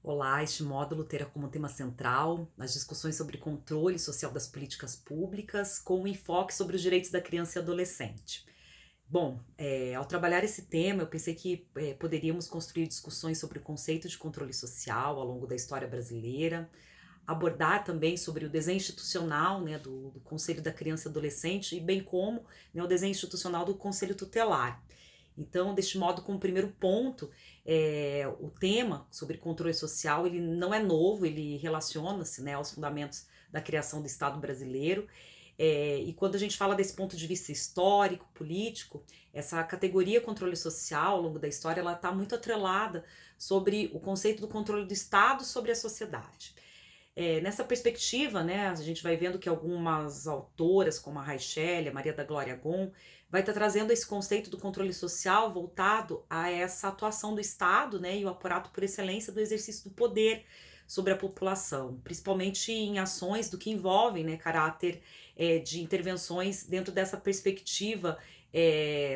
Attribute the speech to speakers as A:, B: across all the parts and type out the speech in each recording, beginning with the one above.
A: Olá, este módulo terá como tema central as discussões sobre controle social das políticas públicas, com um enfoque sobre os direitos da criança e adolescente. Bom, ao trabalhar esse tema, eu pensei que poderíamos construir discussões sobre o conceito de controle social ao longo da história brasileira, abordar também sobre o desenho institucional, né, do Conselho da Criança e Adolescente, e bem como, né, o desenho institucional do Conselho Tutelar. Então, deste modo, como primeiro ponto, o tema sobre controle social, ele não é novo, ele relaciona-se, né, aos fundamentos da criação do Estado brasileiro. E quando a gente fala desse ponto de vista histórico, político, essa categoria controle social, ao longo da história, ela está muito atrelada sobre o conceito do controle do Estado sobre a sociedade. Nessa perspectiva, né, a gente vai vendo que algumas autoras, como a Raichele, a Maria da Glória Gon, vai estar trazendo esse conceito do controle social voltado a essa atuação do Estado, né, e o aparato por excelência do exercício do poder sobre a população, principalmente em ações do que envolvem, né, caráter de intervenções dentro dessa perspectiva,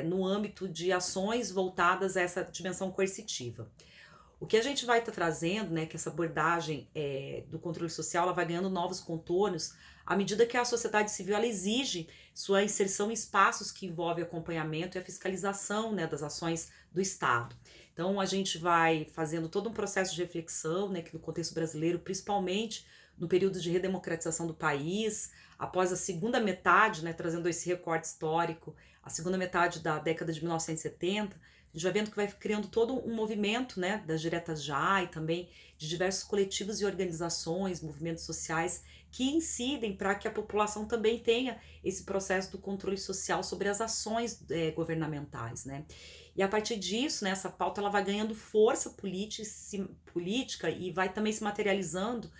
A: no âmbito de ações voltadas a essa dimensão coercitiva. O que a gente vai estar trazendo, né, que essa abordagem do controle social, ela vai ganhando novos contornos à medida que a sociedade civil ela exige sua inserção em espaços que envolvem acompanhamento e a fiscalização, né, das ações do Estado. Então, a gente vai fazendo todo um processo de reflexão, né, que no contexto brasileiro, principalmente no período de redemocratização do país, após a segunda metade, né, trazendo esse recorte histórico, a segunda metade da década de 1970, a gente vai vendo que vai criando todo um movimento, né, das diretas já e também de diversos coletivos e organizações, movimentos sociais que incidem para que a população também tenha esse processo do controle social sobre as ações governamentais, né? E a partir disso, né, essa pauta ela vai ganhando força política e vai também se materializando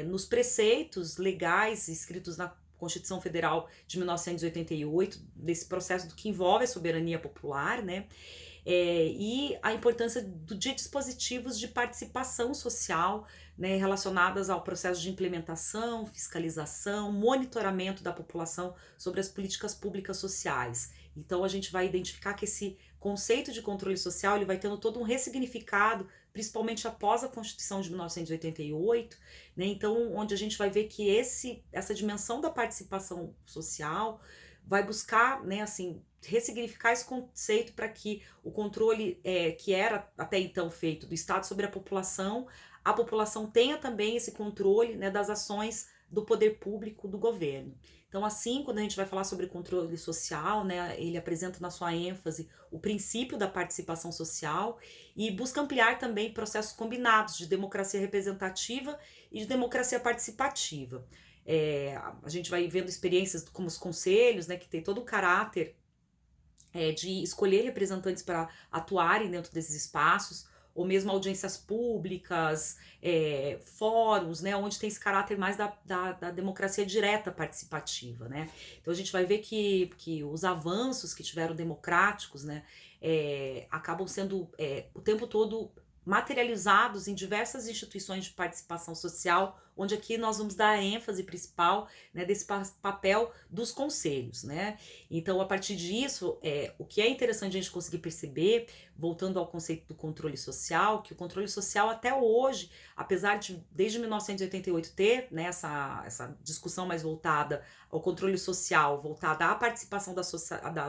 A: nos preceitos legais escritos na Constituição Federal de 1988, desse processo do que envolve a soberania popular, né? E a importância de dispositivos de participação social, né, relacionadas ao processo de implementação, fiscalização, monitoramento da população sobre as políticas públicas sociais. Então a gente vai identificar que esse conceito de controle social ele vai tendo todo um ressignificado, principalmente após a Constituição de 1988, né? Então, onde a gente vai ver que essa dimensão da participação social vai buscar, né, assim, ressignificar esse conceito para que o controle que era até então feito do Estado sobre a população tenha também esse controle, né, das ações do poder público do governo. Então, assim, quando a gente vai falar sobre controle social, né, ele apresenta na sua ênfase o princípio da participação social e busca ampliar também processos combinados de democracia representativa e de democracia participativa. A gente vai vendo experiências como os conselhos, né, que tem todo o caráter de escolher representantes para atuarem dentro desses espaços, ou mesmo audiências públicas, fóruns, né, onde tem esse caráter mais da democracia direta participativa, né. Então a gente vai ver que os avanços que tiveram democráticos, né, acabam sendo o tempo todo materializados em diversas instituições de participação social, onde aqui nós vamos dar a ênfase principal, né, desse papel dos conselhos, né. Então, a partir disso, o que é interessante a gente conseguir perceber, voltando ao conceito do controle social, que o controle social até hoje, apesar de desde 1988 ter, né, essa discussão mais voltada ao controle social, voltada à participação da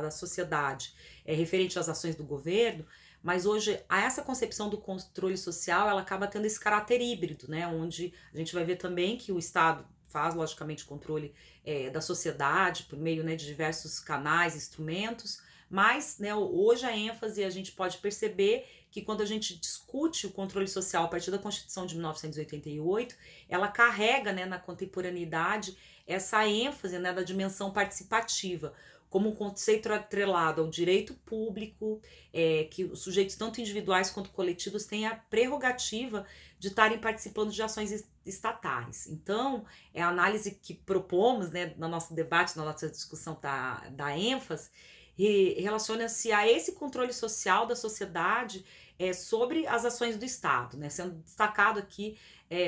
A: sociedade, referente às ações do governo, mas hoje essa concepção do controle social, ela acaba tendo esse caráter híbrido, né, onde a gente vai ver também que o Estado faz logicamente controle da sociedade por meio, né, de diversos canais, instrumentos, mas, né, hoje a ênfase a gente pode perceber que quando a gente discute o controle social a partir da Constituição de 1988, ela carrega, né, na contemporaneidade essa ênfase, né, da dimensão participativa, como um conceito atrelado ao direito público, que os sujeitos, tanto individuais quanto coletivos, têm a prerrogativa de estarem participando de ações estatais. Então, a análise que propomos, né, no nosso debate, na nossa discussão da ênfase, relaciona-se a esse controle social da sociedade sobre as ações do Estado, né, sendo destacado aqui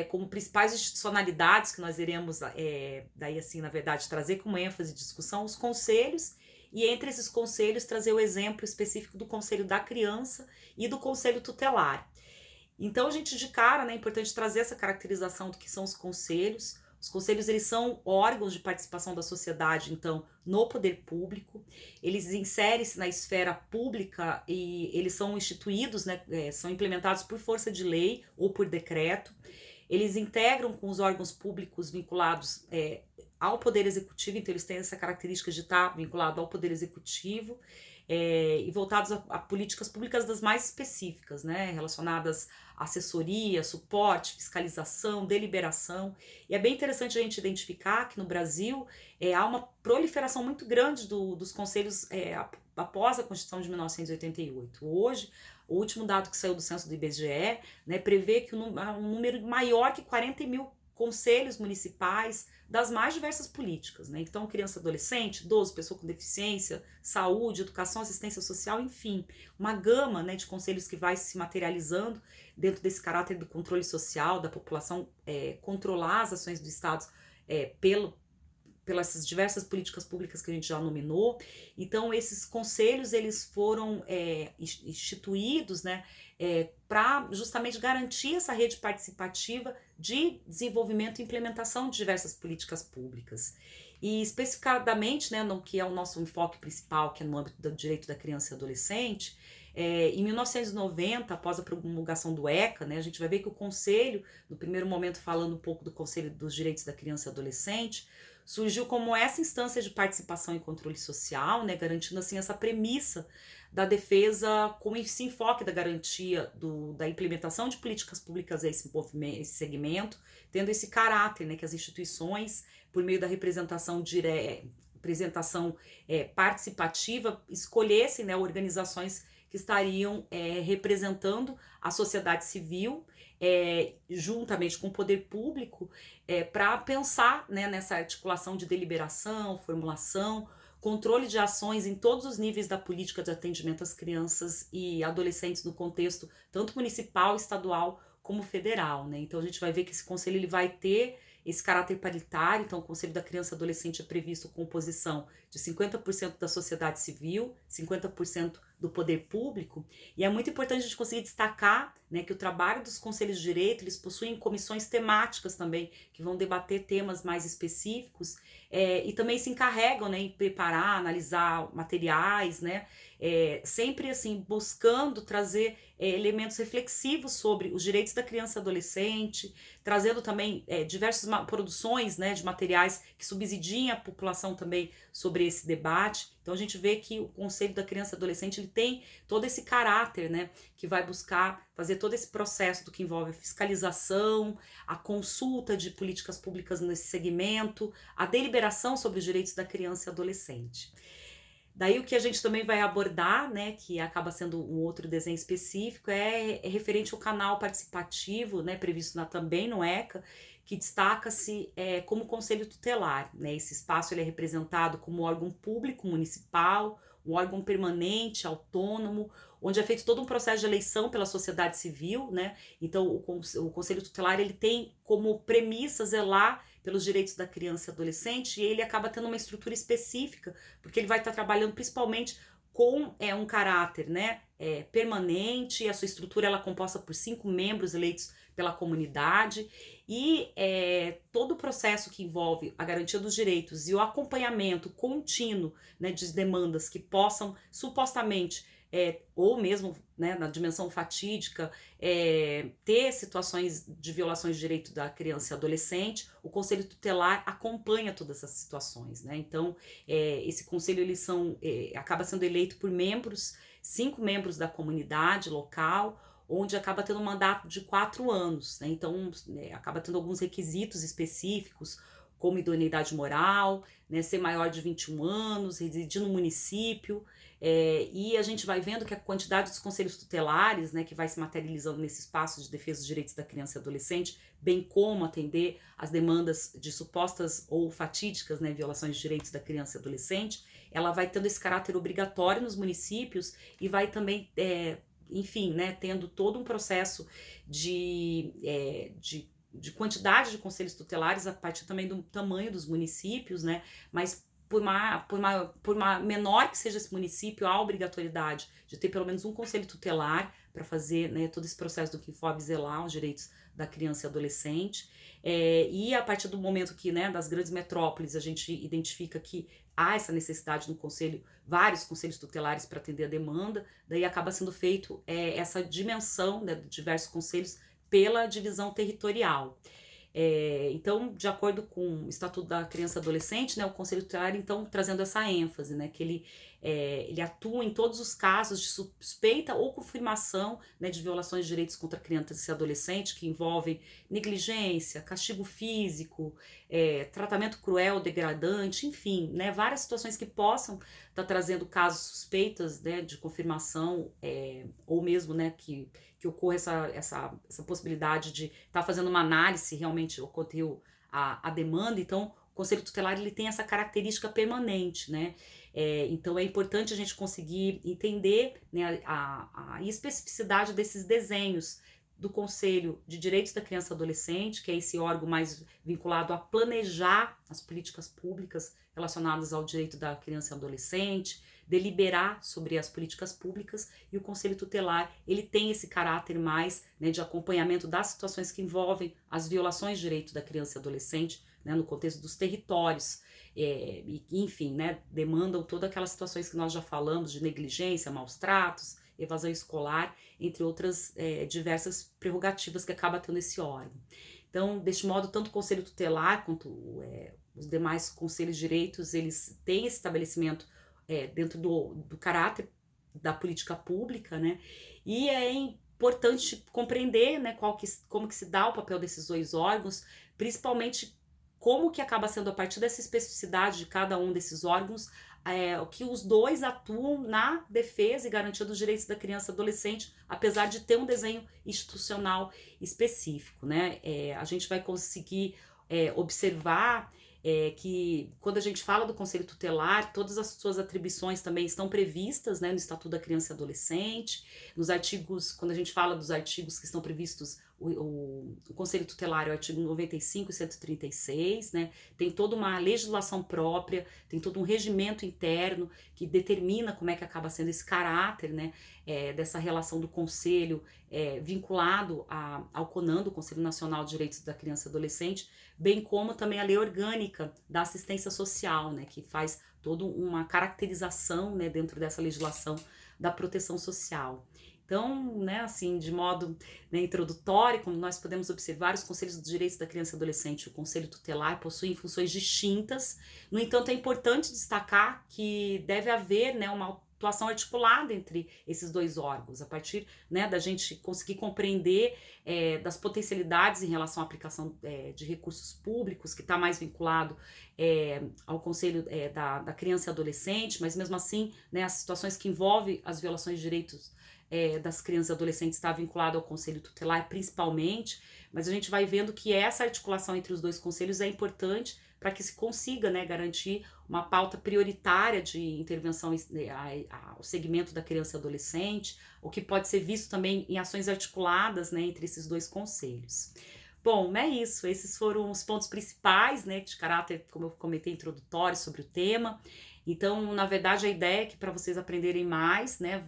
A: como principais institucionalidades que nós iremos, daí assim, na verdade, trazer como ênfase de discussão os conselhos, e entre esses conselhos trazer o exemplo específico do Conselho da Criança e do Conselho Tutelar. Então, a gente de cara, né, é importante trazer essa caracterização do que são os conselhos. Os conselhos, eles são órgãos de participação da sociedade, então, no poder público. Eles inserem-se na esfera pública e eles são instituídos, né, são implementados por força de lei ou por decreto. Eles integram com os órgãos públicos vinculados ao Poder Executivo, então eles têm essa característica de estar vinculado ao Poder Executivo, e voltados a políticas públicas das mais específicas, né, relacionadas à assessoria, suporte, fiscalização, deliberação. E é bem interessante a gente identificar que no Brasil há uma proliferação muito grande dos conselhos após a Constituição de 1988. Hoje, o último dado que saiu do censo do IBGE, né, prevê que há um número maior que 40 mil conselhos municipais das mais diversas políticas, né? Então, criança, adolescente, idoso, pessoa com deficiência, saúde, educação, assistência social, enfim, uma gama, né, de conselhos que vai se materializando dentro desse caráter do controle social, da população controlar as ações do Estado pelas diversas políticas públicas que a gente já nominou. Então, esses conselhos, eles foram instituídos, né, para justamente garantir essa rede participativa de desenvolvimento e implementação de diversas políticas públicas. E especificadamente, né, no que é o nosso enfoque principal, que é no âmbito do direito da criança e adolescente, em 1990, após a promulgação do ECA, né, a gente vai ver que o Conselho, no primeiro momento falando um pouco do Conselho dos Direitos da Criança e Adolescente, surgiu como essa instância de participação e controle social, né, garantindo assim essa premissa da defesa com esse enfoque da garantia da implementação de políticas públicas a esse segmento, tendo esse caráter, né, que as instituições, por meio da representação participativa, escolhessem, né, organizações que estariam representando a sociedade civil, juntamente com o poder público, para pensar, né, nessa articulação de deliberação, formulação, controle de ações em todos os níveis da política de atendimento às crianças e adolescentes no contexto tanto municipal, estadual como federal, né? Então a gente vai ver que esse conselho ele vai ter esse caráter paritário. Então o Conselho da Criança e Adolescente é previsto composição de 50% da sociedade civil, 50% do poder público, e é muito importante a gente conseguir destacar, né, que o trabalho dos conselhos de direito, eles possuem comissões temáticas também, que vão debater temas mais específicos, e também se encarregam, né, em preparar, analisar materiais, né, sempre assim, buscando trazer elementos reflexivos sobre os direitos da criança e adolescente, trazendo também diversas produções, né, de materiais que subsidiem a população também sobre esse debate. Então a gente vê que o Conselho da Criança e Adolescente ele tem todo esse caráter, né, que vai buscar fazer todo esse processo do que envolve a fiscalização, a consulta de políticas públicas nesse segmento, a deliberação sobre os direitos da criança e adolescente. Daí o que a gente também vai abordar, né, que acaba sendo um outro desenho específico, é referente ao canal participativo, né, previsto também no ECA, que destaca-se como conselho tutelar, né? Esse espaço ele é representado como órgão público municipal, um órgão permanente, autônomo, onde é feito todo um processo de eleição pela sociedade civil, né? Então o conselho tutelar ele tem como premissa zelar pelos direitos da criança e adolescente, e ele acaba tendo uma estrutura específica, porque ele vai estar trabalhando principalmente com um caráter, né, permanente. A sua estrutura ela é composta por 5 membros eleitos pela comunidade, e todo o processo que envolve a garantia dos direitos e o acompanhamento contínuo, né, de demandas que possam supostamente ou mesmo, né, na dimensão fatídica, ter situações de violações de direito da criança e adolescente, o Conselho Tutelar acompanha todas essas situações, né? Então, esse conselho acaba sendo eleito por 5 membros da comunidade local, onde acaba tendo um mandato de 4 anos, né? Então, acaba tendo alguns requisitos específicos, como idoneidade moral, né, ser maior de 21 anos, residir no município, e a gente vai vendo que a quantidade dos conselhos tutelares, né, que vai se materializando nesse espaço de defesa dos direitos da criança e adolescente, bem como atender às demandas de supostas ou fatídicas, né, violações de direitos da criança e adolescente, ela vai tendo esse caráter obrigatório nos municípios e vai também, enfim, né, tendo todo um processo de quantidade de conselhos tutelares a partir também do tamanho dos municípios, né, mas por menor que seja esse município, há a obrigatoriedade de ter pelo menos um conselho tutelar para fazer, né, todo esse processo do que envolve zelar os direitos da criança e adolescente. E a partir do momento que, né, das grandes metrópoles, a gente identifica que há essa necessidade no conselho, vários conselhos tutelares para atender a demanda, daí acaba sendo feito essa dimensão, né, de diversos conselhos pela divisão territorial. Então, de acordo com o Estatuto da Criança e Adolescente, né, o Conselho Tutelar, então, trazendo essa ênfase, né, que ele atua em todos os casos de suspeita ou confirmação, né, de violações de direitos contra criança e adolescente, que envolvem negligência, castigo físico, tratamento cruel, degradante, enfim, né, várias situações que possam estar trazendo casos suspeitas, né, de confirmação, ou mesmo, né, que ocorra essa possibilidade de estar fazendo uma análise se realmente ocorreu a demanda. Então, o Conselho Tutelar ele tem essa característica permanente, né? Então, é importante a gente conseguir entender, né, a especificidade desses desenhos do Conselho de Direitos da Criança e Adolescente, que é esse órgão mais vinculado a planejar as políticas públicas relacionadas ao direito da criança e adolescente, deliberar sobre as políticas públicas, e o Conselho Tutelar ele tem esse caráter mais, né, de acompanhamento das situações que envolvem as violações de direito da criança e adolescente, né, no contexto dos territórios, enfim, né, demandam todas aquelas situações que nós já falamos de negligência, maus tratos, evasão escolar, entre outras diversas prerrogativas que acaba tendo esse órgão. Então, deste modo, tanto o Conselho Tutelar quanto os demais conselhos de direitos, eles têm esse estabelecimento dentro do caráter da política pública, né? E é importante compreender, né, como que se dá o papel desses dois órgãos, principalmente como que acaba sendo a partir dessa especificidade de cada um desses órgãos, que os dois atuam na defesa e garantia dos direitos da criança e adolescente, apesar de ter um desenho institucional específico, né? A gente vai conseguir observar que quando a gente fala do Conselho Tutelar, todas as suas atribuições também estão previstas, né, no Estatuto da Criança e Adolescente, nos artigos, quando a gente fala dos artigos que estão previstos, o Conselho Tutelar é o artigo 95 e 136, né, tem toda uma legislação própria, tem todo um regimento interno que determina como é que acaba sendo esse caráter, né, dessa relação do Conselho vinculado ao CONAN, do Conselho Nacional de Direitos da Criança e Adolescente, bem como também a Lei Orgânica da Assistência Social, né, que faz toda uma caracterização, né, dentro dessa legislação da proteção social. Então, né, assim, de modo, né, introdutório, como nós podemos observar, os Conselhos de Direitos da Criança e Adolescente e o Conselho Tutelar possuem funções distintas. No entanto, é importante destacar que deve haver, né, uma atuação articulada entre esses dois órgãos, a partir, né, da gente conseguir compreender das potencialidades em relação à aplicação de recursos públicos, que está mais vinculado ao Conselho da Criança e Adolescente, mas mesmo assim, né, as situações que envolvem as violações de direitos das crianças e adolescentes está vinculado ao Conselho Tutelar principalmente, mas a gente vai vendo que essa articulação entre os dois conselhos é importante para que se consiga, né, garantir uma pauta prioritária de intervenção ao segmento da criança e adolescente, o que pode ser visto também em ações articuladas, né, entre esses dois conselhos. Bom, é isso, esses foram os pontos principais, né, de caráter, como eu comentei, introdutório sobre o tema. Então, na verdade, a ideia é que para vocês aprenderem mais, né,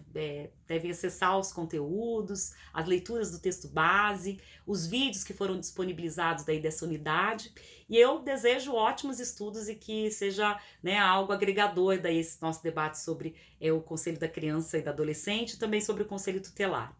A: devem acessar os conteúdos, as leituras do texto base, os vídeos que foram disponibilizados daí dessa unidade, e eu desejo ótimos estudos e que seja, né, algo agregador daí esse nosso debate sobre o Conselho da Criança e da Adolescente e também sobre o Conselho Tutelar.